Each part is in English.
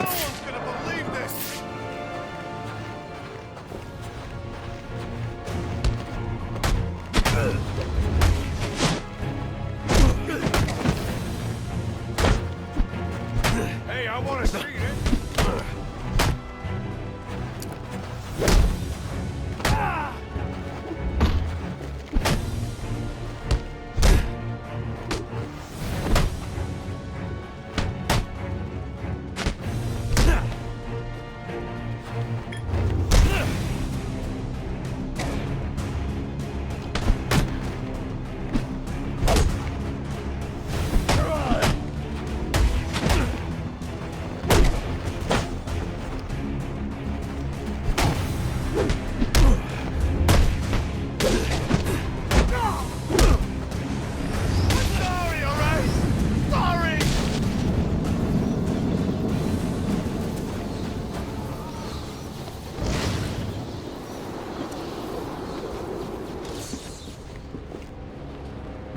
No one's gonna believe this! Hey, I want to see it!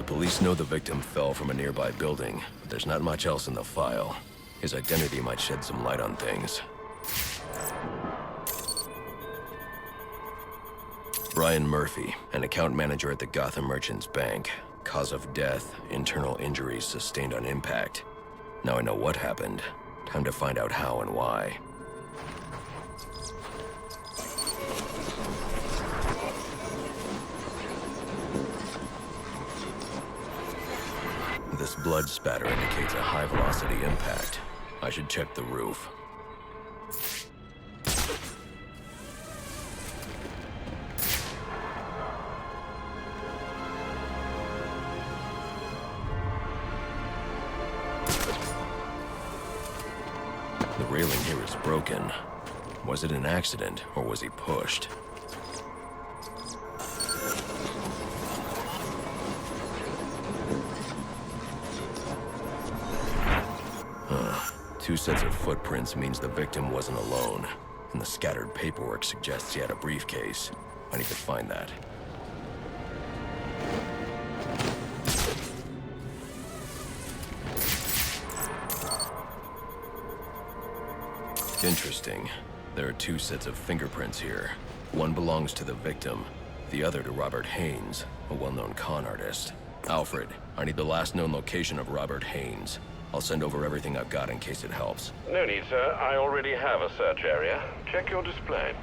Police know the victim fell from a nearby building, but there's not much else in the file. His identity might shed some light on things. Brian Murphy, an account manager at the Gotham Merchants Bank. Cause of death, internal injuries sustained on impact. Now I know what happened. Time to find out how and why. This blood spatter indicates a high-velocity impact. I should check the roof. The railing here is broken. Was it an accident, or was he pushed? Two sets of footprints means the victim wasn't alone, and the scattered paperwork suggests he had a briefcase. I need to find that. Interesting. There are two sets of fingerprints here. One belongs to the victim, the other to Robert Haynes, a well-known con artist. Alfred, I need the last known location of Robert Haynes. I'll send over everything I've got in case it helps. No need, sir. I already have a search area. Check your display.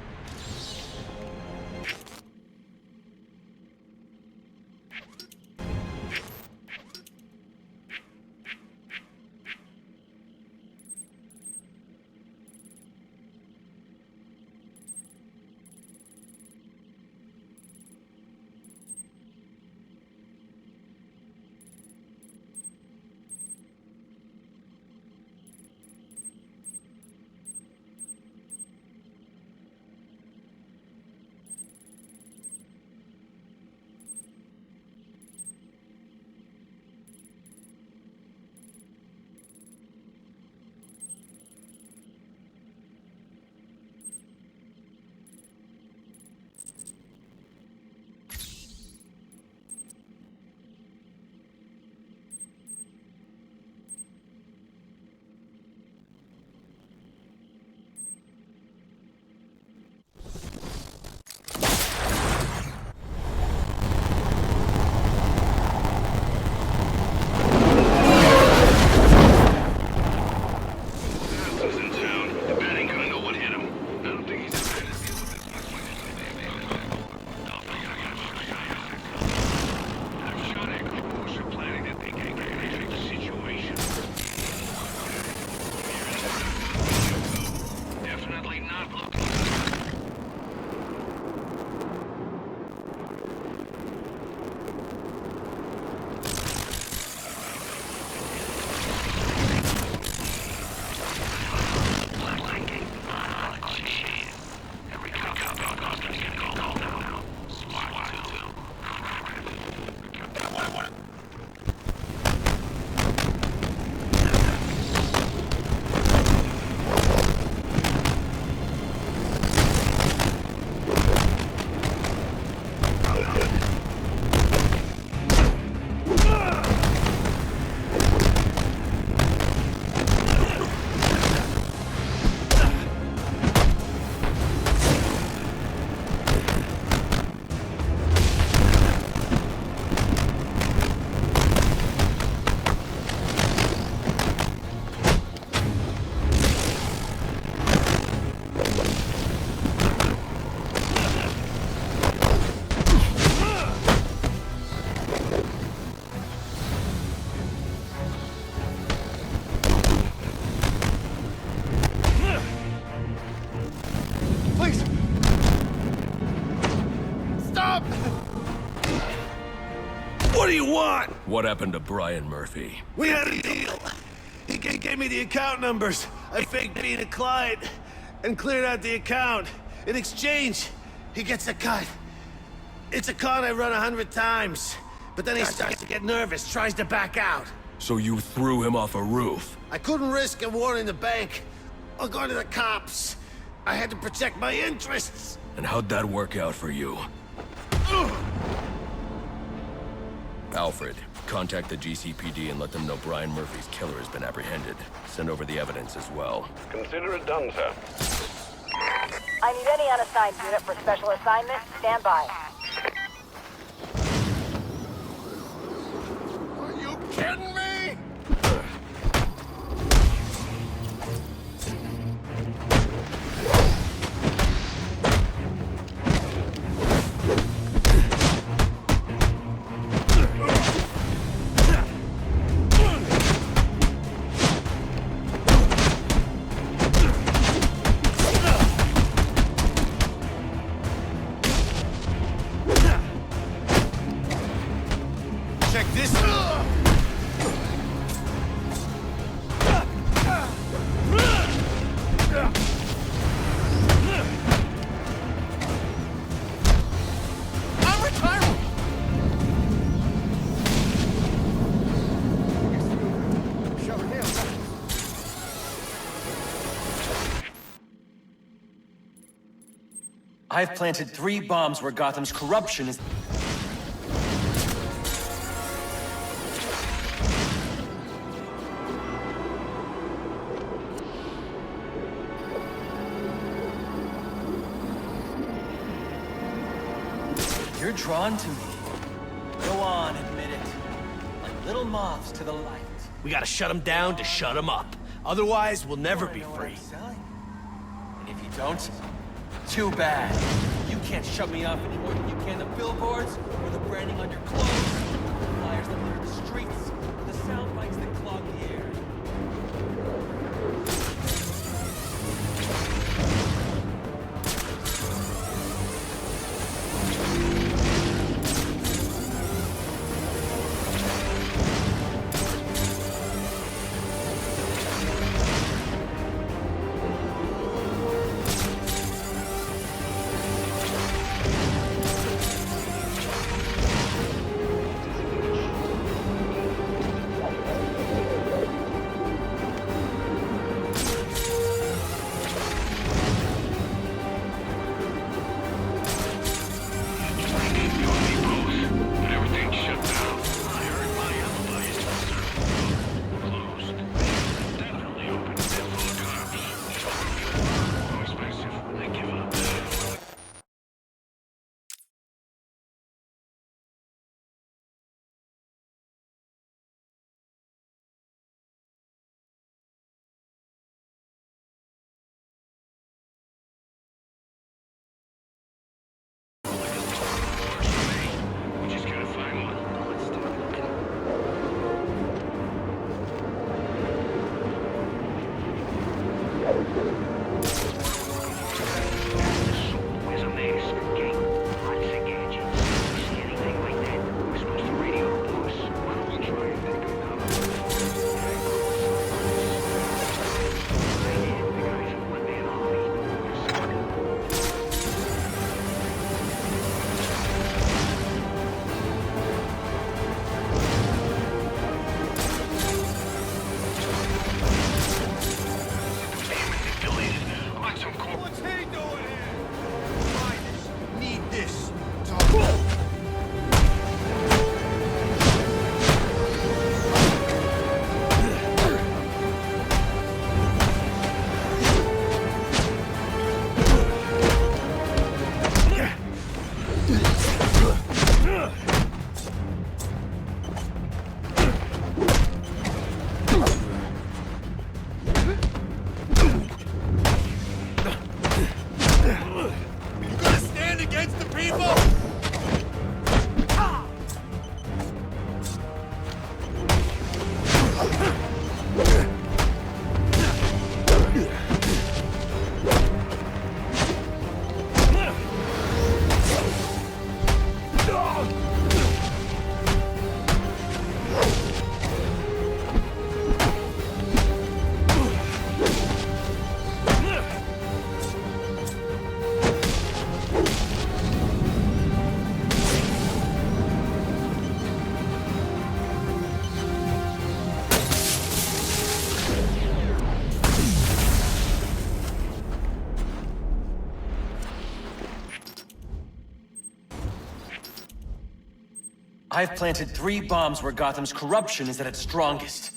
What happened to Brian Murphy? We had a deal. He gave me the account numbers. I faked being a client and cleared out the account. In exchange, he gets a cut. It's a con I run 100 times. But then he starts to get nervous, tries to back out. So you threw him off a roof? I couldn't risk a warning the bank or going to the cops. I had to protect my interests. And how'd that work out for you? Alfred, contact the GCPD and let them know Brian Murphy's killer has been apprehended. Send over the evidence as well. Consider it done, sir. I need any unassigned unit for special assignment. Stand by. Are you kidding me? Check this out. I'm retiring. Shove her down. I've planted 3 bombs where Gotham's corruption is... You're drawn to me. Go on, admit it. Like little moths to the light. We gotta shut him down to shut him up. Otherwise, we'll never be You know what free. I'm selling? And if you don't, too bad. You can't shut me off any more than you can the billboards, or the branding on your clothes, or the flyers that litter the streets, or the sound bites that clog the air. I've planted 3 bombs where Gotham's corruption is at its strongest.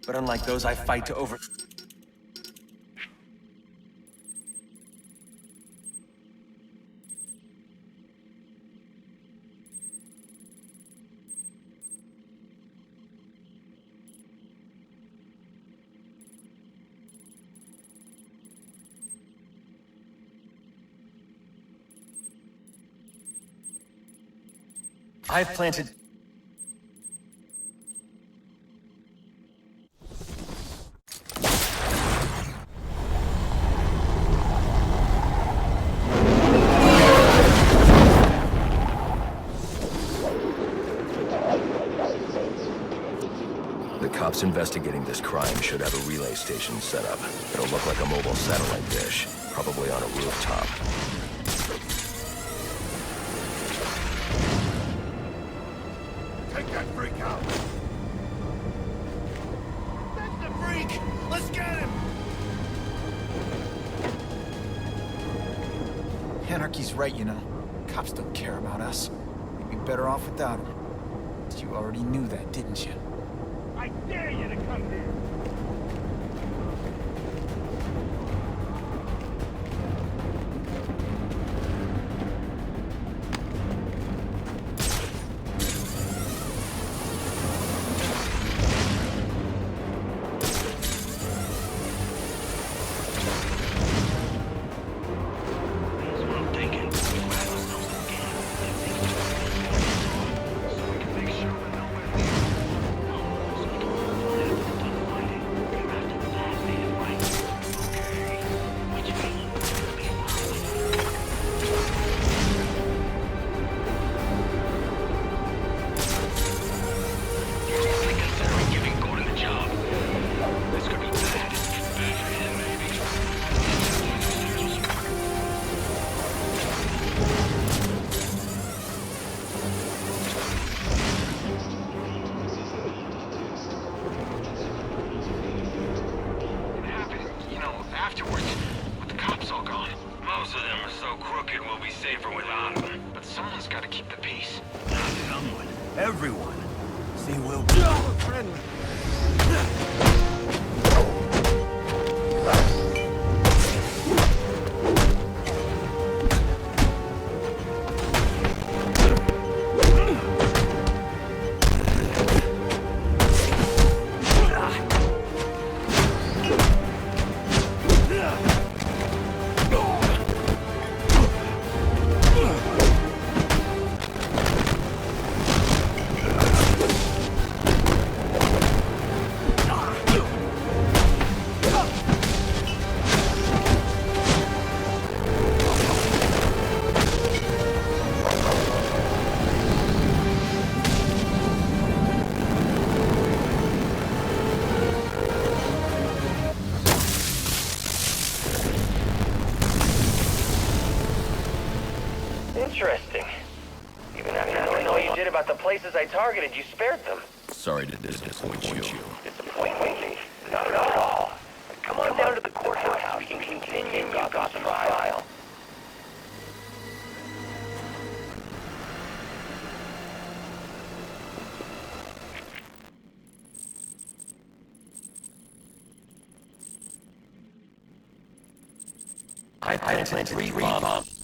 But unlike those I fight to over... I've planted... The cops investigating this crime should have a relay station set up. It'll look like a mobile satellite dish, probably on a rooftop. Take that freak out! That's the freak! Let's get him! Anarchy's right, you know. Cops don't care about us. We'd be better off without them. You already knew that, didn't you? I dare you to come here! Afterwards, with the cops all gone. Most of them are so crooked we'll be safer without them. But someone's got to keep the peace. Not someone. Everyone. See, we'll... Friend! Interesting. Even after knowing all you did about the places I targeted, you spared them. Sorry to disappoint you. Disappointing me? Not at all. Come on down to the courthouse. We can continue Gotham's trial. I planted 3 bombs.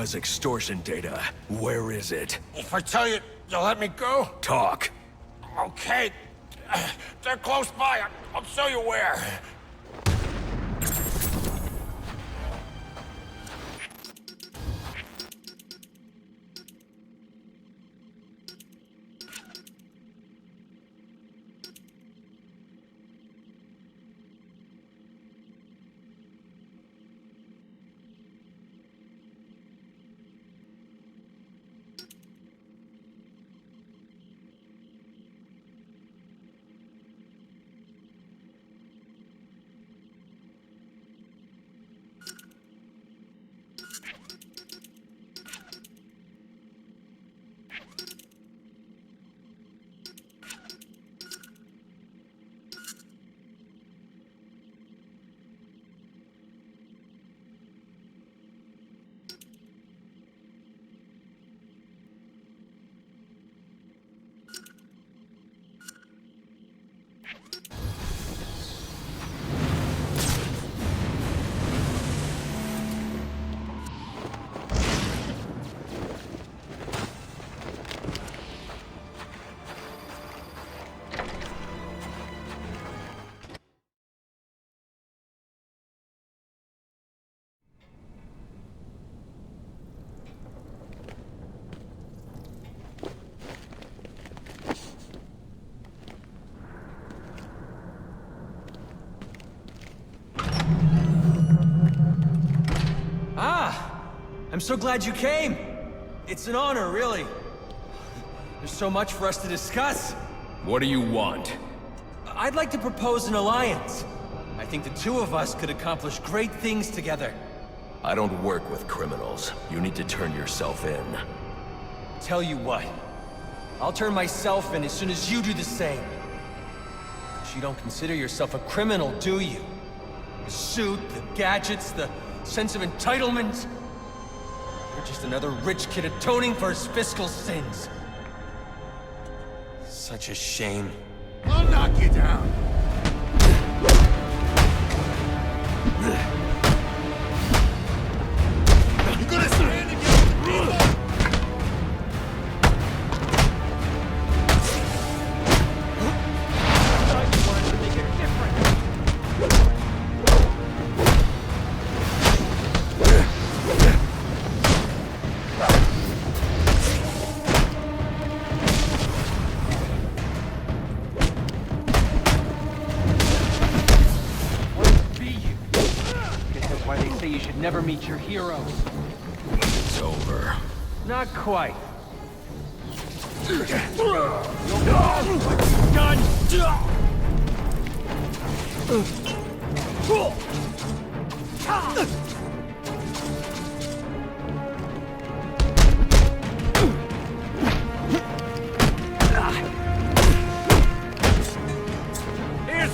Puma's extortion data. Where is it? If I tell you, you'll let me go? Talk. Okay. They're close by. I'll show you where. I'm so glad you came. It's an honor, really. There's so much for us to discuss. What do you want? I'd like to propose an alliance. I think the two of us could accomplish great things together. I don't work with criminals. You need to turn yourself in. Tell you what, I'll turn myself in as soon as you do the same. But you don't consider yourself a criminal, do you? The suit, the gadgets, the sense of entitlement. You're just another rich kid atoning for his fiscal sins. Such a shame. I'll knock you down. You gonna stand against the people? I thought you wanted to make a difference. You should never meet your heroes. It's over. Not quite. Here's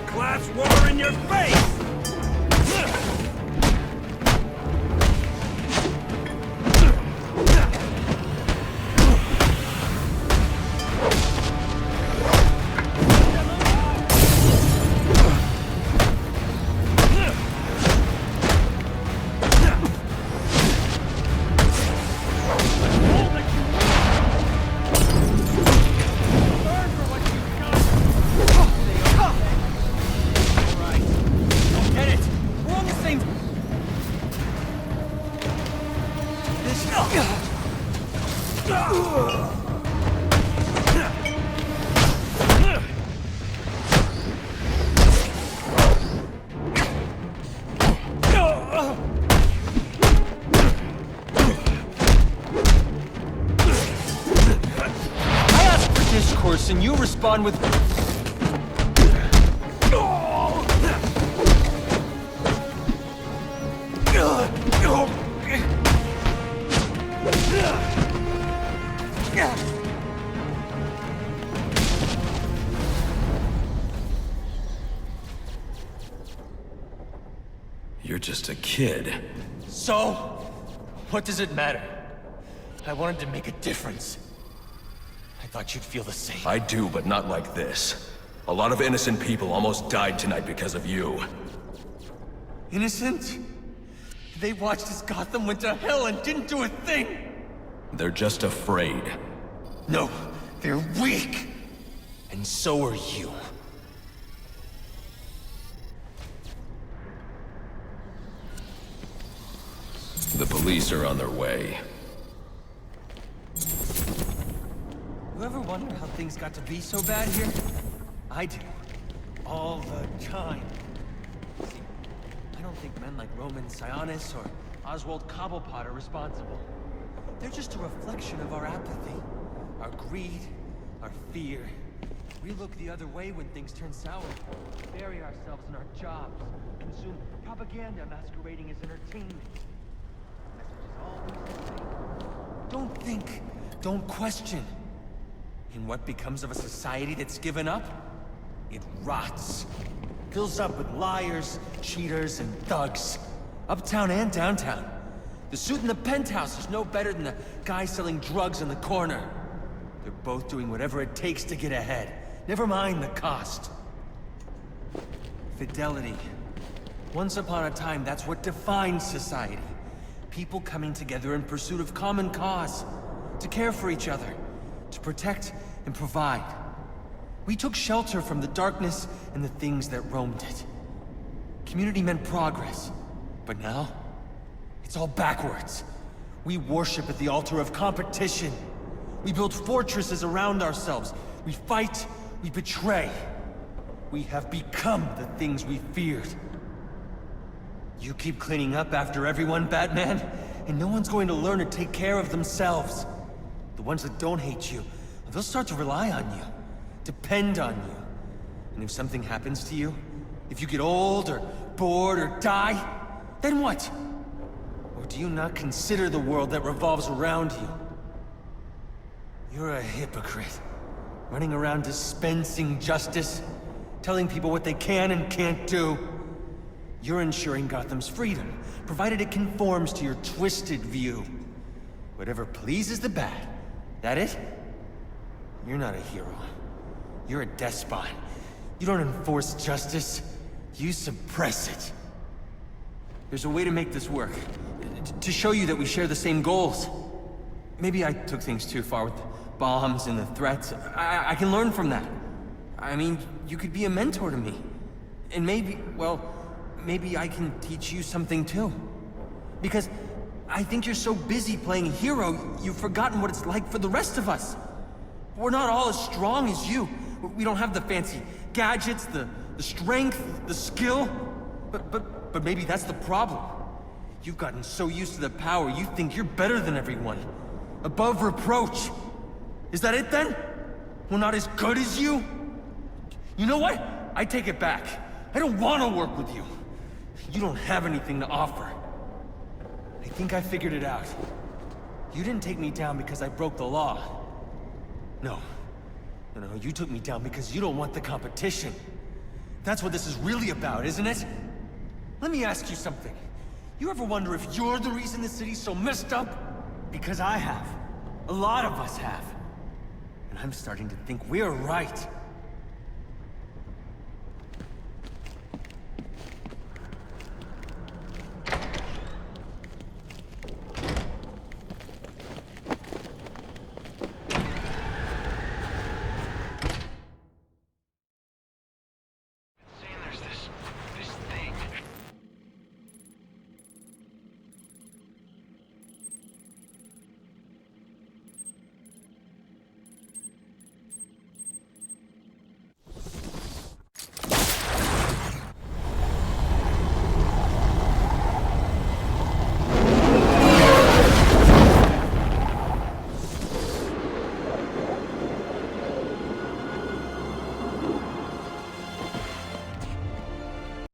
glass water in your face! And you respond with... You're just a kid. So? What does it matter? I wanted to make a difference. I thought you'd feel the same. I do, but not like this. A lot of innocent people almost died tonight because of you. Innocent? They watched as Gotham went to hell and didn't do a thing! They're just afraid. No, they're weak! And so are you. The police are on their way. You ever wonder how things got to be so bad here? I do. All the time. See, I don't think men like Roman Sionis or Oswald Cobblepot are responsible. They're just a reflection of our apathy, our greed, our fear. We look the other way when things turn sour. Bury ourselves in our jobs. Consume propaganda masquerading as entertainment. The message is always the same. Don't think. Don't question. And what becomes of a society that's given up? It rots. Fills up with liars, cheaters, and thugs. Uptown and downtown. The suit in the penthouse is no better than the guy selling drugs in the corner. They're both doing whatever it takes to get ahead. Never mind the cost. Fidelity. Once upon a time, that's what defined society. People coming together in pursuit of common cause. To care for each other. To protect and provide. We took shelter from the darkness and the things that roamed it. Community meant progress. But now, it's all backwards. We worship at the altar of competition. We build fortresses around ourselves. We fight, we betray. We have become the things we feared. You keep cleaning up after everyone, Batman, and no one's going to learn to take care of themselves. The ones that don't hate you, they'll start to rely on you, depend on you. And if something happens to you, if you get old or bored or die, then what? Or do you not consider the world that revolves around you? You're a hypocrite, running around dispensing justice, telling people what they can and can't do. You're ensuring Gotham's freedom, provided it conforms to your twisted view. Whatever pleases the bad. That it? You're not a hero. You're a despot. You don't enforce justice. You suppress it. There's a way to make this work. To show you that we share the same goals. Maybe I took things too far with the bombs and the threats. I can learn from that. I mean, you could be a mentor to me. And maybe, well, maybe I can teach you something too. Because I think you're so busy playing hero, you've forgotten what it's like for the rest of us. We're not all as strong as you. We don't have the fancy gadgets, the strength, the skill. But maybe that's the problem. You've gotten so used to the power, you think you're better than everyone. Above reproach. Is that it then? We're not as good as you? You know what? I take it back. I don't want to work with you. You don't have anything to offer. I think I figured it out. You didn't take me down because I broke the law. No, you took me down because you don't want the competition. That's what this is really about, isn't it? Let me ask you something. You ever wonder if you're the reason the city's so messed up? Because I have. A lot of us have. And I'm starting to think we're right.